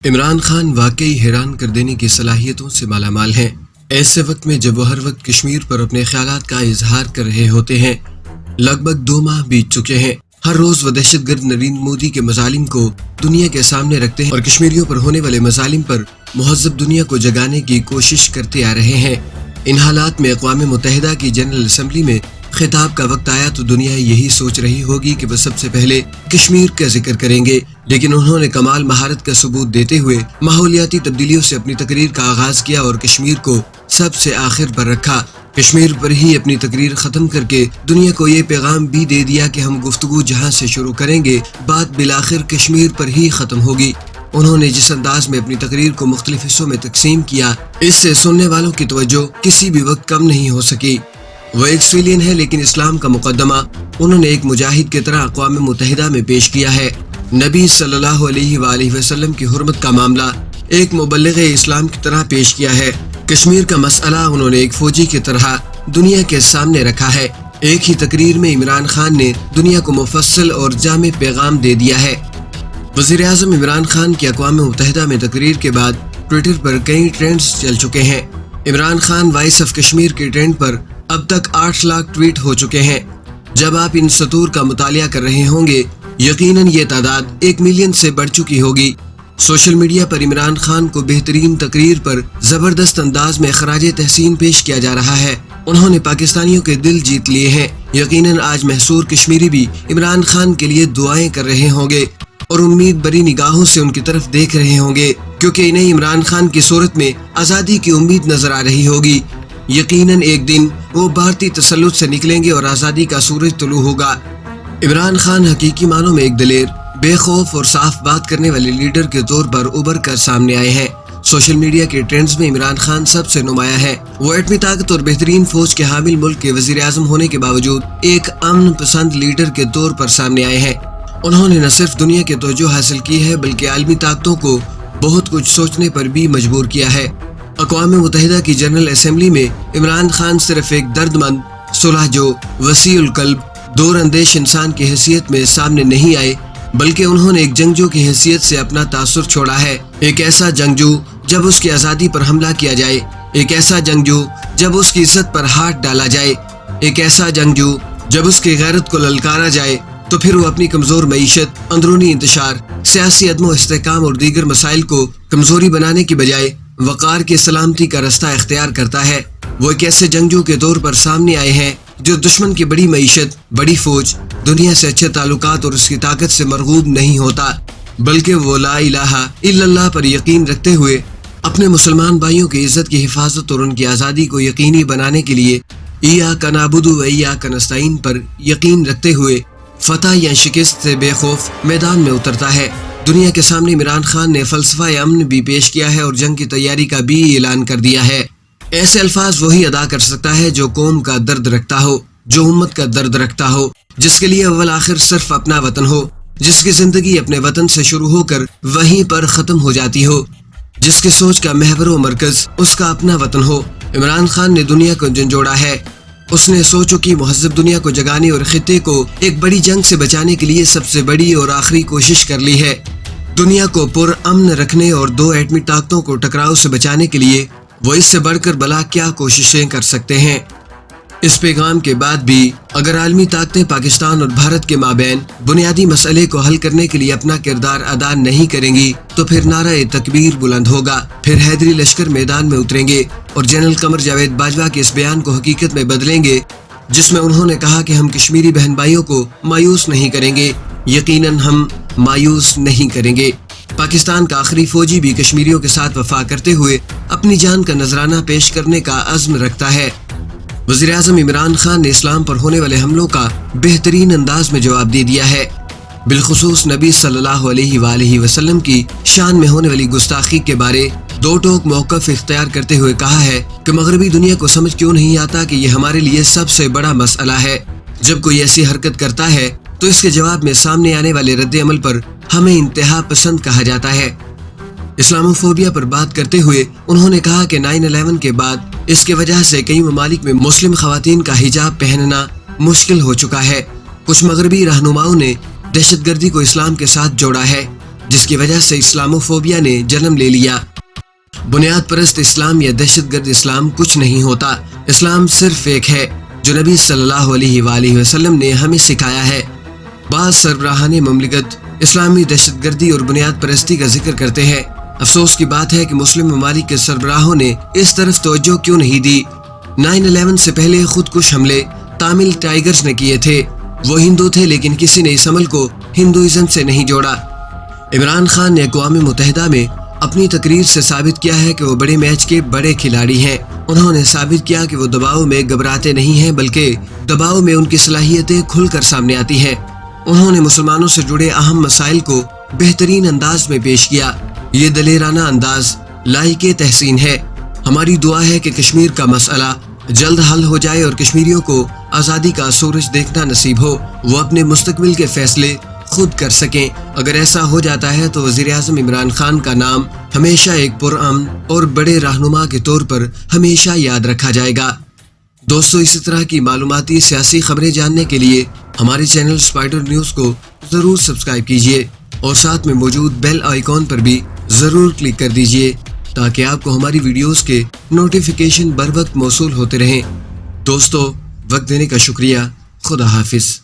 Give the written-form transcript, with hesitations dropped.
عمران خان واقعی حیران کر دینے کی صلاحیتوں سے مالا مال ہیں۔ ایسے وقت میں جب وہ ہر وقت کشمیر پر اپنے خیالات کا اظہار کر رہے ہوتے ہیں۔ لگ بھگ 2 ماہ بیت چکے ہیں۔ ہر روز وہ دہشت گرد نریندر مودی کے مظالم کو دنیا کے سامنے رکھتے ہیں اور کشمیریوں پر ہونے والے مظالم پر مہذب دنیا کو جگانے کی کوشش کرتے آ رہے ہیں۔ ان حالات میں اقوام متحدہ کی جنرل اسمبلی میں خطاب کا وقت آیا تو دنیا یہی سوچ رہی ہوگی کہ وہ سب سے پہلے کشمیر کا ذکر کریں گے، لیکن انہوں نے کمال مہارت کا ثبوت دیتے ہوئے ماحولیاتی تبدیلیوں سے اپنی تقریر کا آغاز کیا اور کشمیر کو سب سے آخر پر رکھا۔ کشمیر پر ہی اپنی تقریر ختم کر کے دنیا کو یہ پیغام بھی دے دیا کہ ہم گفتگو جہاں سے شروع کریں گے بات بالآخر کشمیر پر ہی ختم ہوگی۔ انہوں نے جس انداز میں اپنی تقریر کو مختلف حصوں میں تقسیم کیا، اس سے سننے والوں کی توجہ کسی بھی وقت کم نہیں ہو سکی۔ وہ ایک سویلین ہے لیکن اسلام کا مقدمہ انہوں نے ایک مجاہد کی طرح اقوام متحدہ میں پیش کیا ہے۔ نبی صلی اللہ علیہ وآلہ وسلم کی حرمت کا معاملہ ایک مبلغ اسلام کی طرح پیش کیا ہے۔ کشمیر کا مسئلہ انہوں نے ایک فوجی کی طرح دنیا کے سامنے رکھا ہے۔ ایک ہی تقریر میں عمران خان نے دنیا کو مفصل اور جامع پیغام دے دیا ہے۔ وزیر اعظم عمران خان کی اقوام متحدہ میں تقریر کے بعد ٹویٹر پر کئی ٹرینڈز چل چکے ہیں۔ عمران خان وائس آف کشمیر کے ٹرینڈ پر اب تک 8 لاکھ ٹویٹ ہو چکے ہیں۔ جب آپ ان سطور کا مطالعہ کر رہے ہوں گے یقیناً یہ تعداد 1 ملین سے بڑھ چکی ہوگی۔ سوشل میڈیا پر عمران خان کو بہترین تقریر پر زبردست انداز میں خراج تحسین پیش کیا جا رہا ہے۔ انہوں نے پاکستانیوں کے دل جیت لیے ہیں۔ یقیناً آج محصور کشمیری بھی عمران خان کے لیے دعائیں کر رہے ہوں گے اور امید بری نگاہوں سے ان کی طرف دیکھ رہے ہوں گے، کیونکہ انہیں عمران خان کی صورت میں آزادی کی امید نظر آ رہی ہوگی۔ یقیناً ایک دن وہ بھارتی تسلط سے نکلیں گے اور آزادی کا سورج طلوع ہوگا۔ عمران خان حقیقی معنوں میں ایک دلیر، بے خوف اور صاف بات کرنے والے لیڈر کے طور پر ابھر کر سامنے آئے ہیں۔ سوشل میڈیا کے ٹرینڈز میں عمران خان سب سے نمایاں ہے۔ وہ ایٹمی طاقت اور بہترین فوج کے حامل ملک کے وزیر اعظم ہونے کے باوجود ایک امن پسند لیڈر کے طور پر سامنے آئے ہیں۔ انہوں نے نہ صرف دنیا کی توجہ حاصل کی ہے بلکہ عالمی طاقتوں کو بہت کچھ سوچنے پر بھی مجبور کیا ہے۔ اقوام متحدہ کی جنرل اسمبلی میں عمران خان صرف ایک درد مند، صلح جو، وسیع القلب، دور اندیش انسان کی حیثیت میں سامنے نہیں آئے، بلکہ انہوں نے ایک جنگجو کی حیثیت سے اپنا تاثر چھوڑا ہے۔ ایک ایسا جنگجو جب اس کی آزادی پر حملہ کیا جائے، ایک ایسا جنگجو جب اس کی عزت پر ہاتھ ڈالا جائے، ایک ایسا جنگجو جب اس کی غیرت کو للکارا جائے، تو پھر وہ اپنی کمزور معیشت، اندرونی انتشار، سیاسی عدم و استحکام اور دیگر مسائل کو کمزوری بنانے کی بجائے وقار کی سلامتی کا رستہ اختیار کرتا ہے۔ وہ ایک ایسے جنگجو کے طور پر سامنے آئے ہیں جو دشمن کی بڑی معیشت، بڑی فوج، دنیا سے اچھے تعلقات اور اس کی طاقت سے مرغوب نہیں ہوتا، بلکہ وہ لا الہ الا اللہ پر یقین رکھتے ہوئے اپنے مسلمان بھائیوں کی عزت کی حفاظت اور ان کی آزادی کو یقینی بنانے کے لیے ایاک نعبد و ایاک نستعین پر یقین رکھتے ہوئے فتح یا شکست سے بے خوف میدان میں اترتا ہے۔ دنیا کے سامنے عمران خان نے فلسفہ امن بھی پیش کیا ہے اور جنگ کی تیاری کا بھی اعلان کر دیا ہے۔ ایسے الفاظ وہی ادا کر سکتا ہے جو قوم کا درد رکھتا ہو، جو امت کا درد رکھتا ہو، جس کے لیے اول آخر صرف اپنا وطن ہو، جس کی زندگی اپنے وطن سے شروع ہو کر وہیں پر ختم ہو جاتی ہو، جس کی سوچ کا محور و مرکز اس کا اپنا وطن ہو۔ عمران خان نے دنیا کو جھنجھوڑا ہے۔ اس نے سوچو کی مہذب دنیا کو جگانے اور خطے کو ایک بڑی جنگ سے بچانے کے لیے سب سے بڑی اور آخری کوشش کر لی ہے۔ دنیا کو پر امن رکھنے اور 2 ایٹمی طاقتوں کو ٹکراؤ سے بچانے کے لیے وہ اس سے بڑھ کر بلا کیا کوششیں کر سکتے ہیں۔ اس پیغام کے بعد بھی اگر عالمی طاقتیں پاکستان اور بھارت کے مابین بنیادی مسئلے کو حل کرنے کے لیے اپنا کردار ادا نہیں کریں گی تو پھر نعرہ تکبیر بلند ہوگا، پھر حیدری لشکر میدان میں اتریں گے اور جنرل قمر جاوید باجوہ کے اس بیان کو حقیقت میں بدلیں گے جس میں انہوں نے کہا کہ ہم کشمیری بہن بھائیوں کو مایوس نہیں کریں گے۔ یقیناً ہم مایوس نہیں کریں گے۔ پاکستان کا آخری فوجی بھی کشمیریوں کے ساتھ وفا کرتے ہوئے اپنی جان کا نذرانہ پیش کرنے کا عزم رکھتا ہے۔ وزیر اعظم عمران خان نے اسلام پر ہونے والے حملوں کا بہترین انداز میں جواب دے دیا ہے۔ بالخصوص نبی صلی اللہ علیہ وآلہ وسلم کی شان میں ہونے والی گستاخی کے بارے 2 ٹوک موقف اختیار کرتے ہوئے کہا ہے کہ مغربی دنیا کو سمجھ کیوں نہیں آتا کہ یہ ہمارے لیے سب سے بڑا مسئلہ ہے۔ جب کوئی ایسی حرکت کرتا ہے تو اس کے جواب میں سامنے آنے والے رد عمل پر ہمیں انتہا پسند کہا جاتا ہے۔ اسلاموفوبیا پر بات کرتے ہوئے انہوں نے کہا کہ 9/11 کے بعد اس کی وجہ سے کئی ممالک میں مسلم خواتین کا حجاب پہننا مشکل ہو چکا ہے۔ کچھ مغربی رہنماؤں نے دہشت گردی کو اسلام کے ساتھ جوڑا ہے۔ جس کی وجہ سے اسلاموفوبیا نے جنم لے لیا۔ بنیاد پرست اسلام یا دہشت گرد اسلام کچھ نہیں ہوتا۔ اسلام صرف ایک ہے جو نبی صلی اللہ علیہ وآلہ وسلم نے ہمیں سکھایا ہے۔ بعض سربراہان مملکت اسلامی دہشت گردی اور بنیاد پرستی کا ذکر کرتے ہیں۔ افسوس کی بات ہے کہ مسلم ممالک کے سربراہوں نے اس طرف توجہ کیوں نہیں دی۔ 9/11 سے پہلے خودکش حملے تامل ٹائیگرز نے کیے تھے۔ وہ ہندو تھے لیکن کسی نے اس عمل کو ہندوازم سے نہیں جوڑا۔ عمران خان نے اقوام متحدہ میں اپنی تقریر سے ثابت کیا ہے کہ وہ بڑے میچ کے بڑے کھلاڑی ہیں۔ انہوں نے ثابت کیا کہ وہ دباؤ میں گھبراتے نہیں ہیں بلکہ دباؤ میں ان کی صلاحیتیں کھل کر سامنے آتی ہیں۔ انہوں نے مسلمانوں سے جڑے اہم مسائل کو بہترین انداز میں پیش کیا۔ یہ دلیرانہ انداز لائق تحسین ہے۔ ہماری دعا ہے کہ کشمیر کا مسئلہ جلد حل ہو جائے اور کشمیریوں کو آزادی کا سورج دیکھنا نصیب ہو، وہ اپنے مستقبل کے فیصلے خود کر سکیں۔ اگر ایسا ہو جاتا ہے تو وزیر اعظم عمران خان کا نام ہمیشہ ایک پرامن اور بڑے رہنما کے طور پر ہمیشہ یاد رکھا جائے گا۔ دوستو، اسی طرح کی معلوماتی سیاسی خبریں جاننے کے لیے ہمارے چینل اسپائڈر نیوز کو ضرور سبسکرائب کیجیے اور ساتھ میں موجود بیل آئیکن پر بھی ضرور کلک کر دیجیے تاکہ آپ کو ہماری ویڈیوز کے نوٹیفیکیشن بر وقت موصول ہوتے رہیں۔ دوستو، وقت دینے کا شکریہ۔ خدا حافظ۔